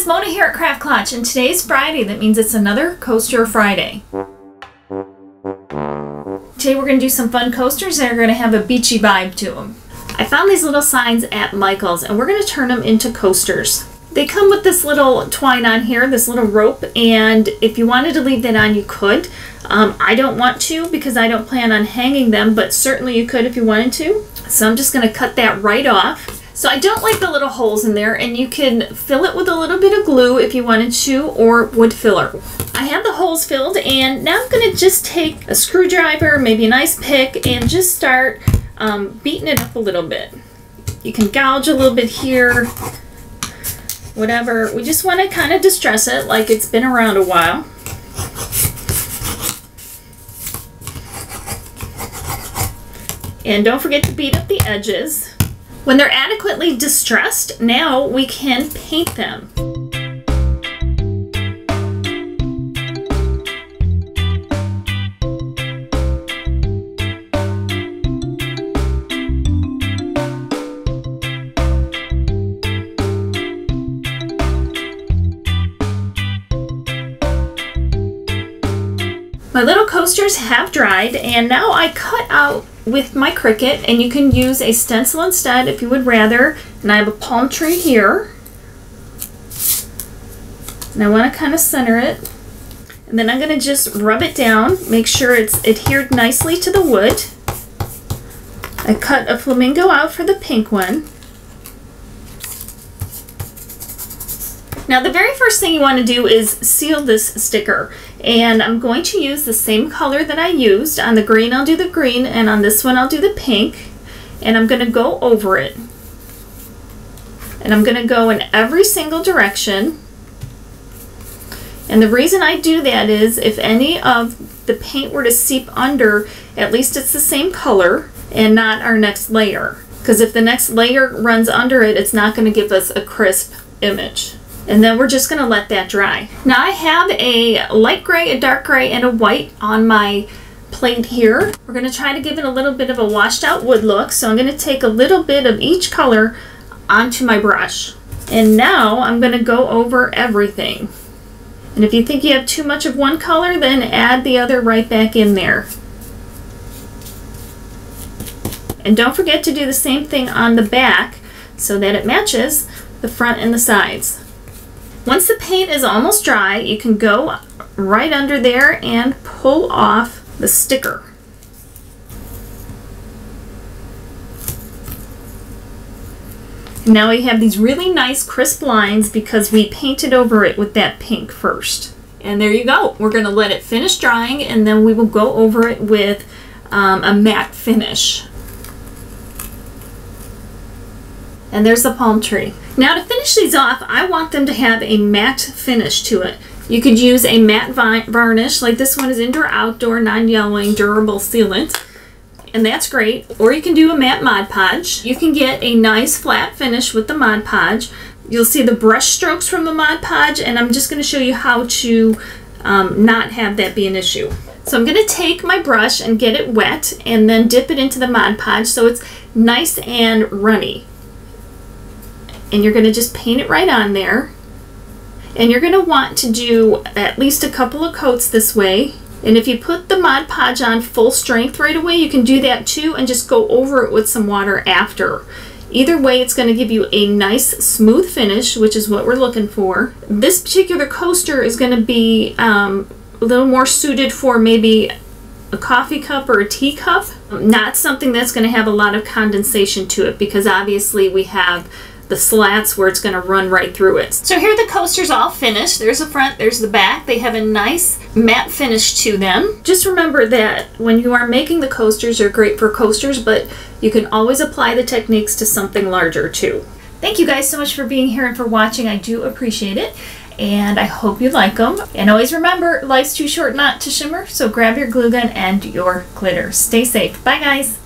Mona here at Craft Klatch, and today's Friday. That means it's another Coaster Friday. Today we're going to do some fun coasters that are going to have a beachy vibe to them. I found these little signs at Michael's, and we're going to turn them into coasters. They come with this little twine on here, this little rope, and if you wanted to leave that on, you could. I don't want to because I don't plan on hanging them, but certainly you could if you wanted to. So I'm just going to cut that right off. So I don't like the little holes in there, and you can fill it with a little bit of glue if you wanted to, or wood filler. I have the holes filled, and now I'm going to just take a screwdriver, maybe a nice pick, and just start beating it up a little bit. You can gouge a little bit here, whatever. We just want to kind of distress it like it's been around a while. And don't forget to beat up the edges. When they're adequately distressed, now we can paint them. My little coasters have dried, and now I cut out with my Cricut, and you can use a stencil instead if you would rather. And I have a palm tree here, and I want to kind of center it, and then I'm going to just rub it down, make sure it's adhered nicely to the wood. I cut a flamingo out for the pink one. Now the very first thing you want to do is seal this sticker, and I'm going to use the same color that I used. On the green I'll do the green, and on this one I'll do the pink, and I'm going to go over it. And I'm going to go in every single direction. And the reason I do that is if any of the paint were to seep under, at least it's the same color and not our next layer. Because if the next layer runs under it, it's not going to give us a crisp image. And then we're just going to let that dry. Now I have a light gray, a dark gray, and a white on my plate here. We're going to try to give it a little bit of a washed out wood look. So I'm going to take a little bit of each color onto my brush. And now I'm going to go over everything. And if you think you have too much of one color, then add the other right back in there. And don't forget to do the same thing on the back so that it matches the front and the sides. Once the paint is almost dry, you can go right under there and pull off the sticker. Now we have these really nice crisp lines because we painted over it with that pink first. And there you go. We're going to let it finish drying, and then we will go over it with a matte finish. And there's the palm tree. Now to finish these off, I want them to have a matte finish to it. You could use a matte varnish, like this one is indoor outdoor non-yellowing durable sealant, and that's great. Or you can do a matte Mod Podge. You can get a nice flat finish with the Mod Podge. You'll see the brush strokes from the Mod Podge, and I'm just going to show you how to not have that be an issue. So I'm going to take my brush and get it wet, and then dip it into the Mod Podge so it's nice and runny. And you're going to just paint it right on there. And you're going to want to do at least a couple of coats this way. And if you put the Mod Podge on full strength right away, you can do that too and just go over it with some water after. Either way, it's going to give you a nice smooth finish, which is what we're looking for. This particular coaster is going to be a little more suited for maybe a coffee cup or a teacup. Not something that's going to have a lot of condensation to it, because obviously we have the slats where it's going to run right through it. So here the coasters all finished. There's the front, there's the back. They have a nice matte finish to them. Just remember that when you are making the coasters, they're great for coasters, but you can always apply the techniques to something larger too. Thank you guys so much for being here and for watching. I do appreciate it, and I hope you like them. And always remember, life's too short not to shimmer, so grab your glue gun and your glitter. Stay safe. Bye guys.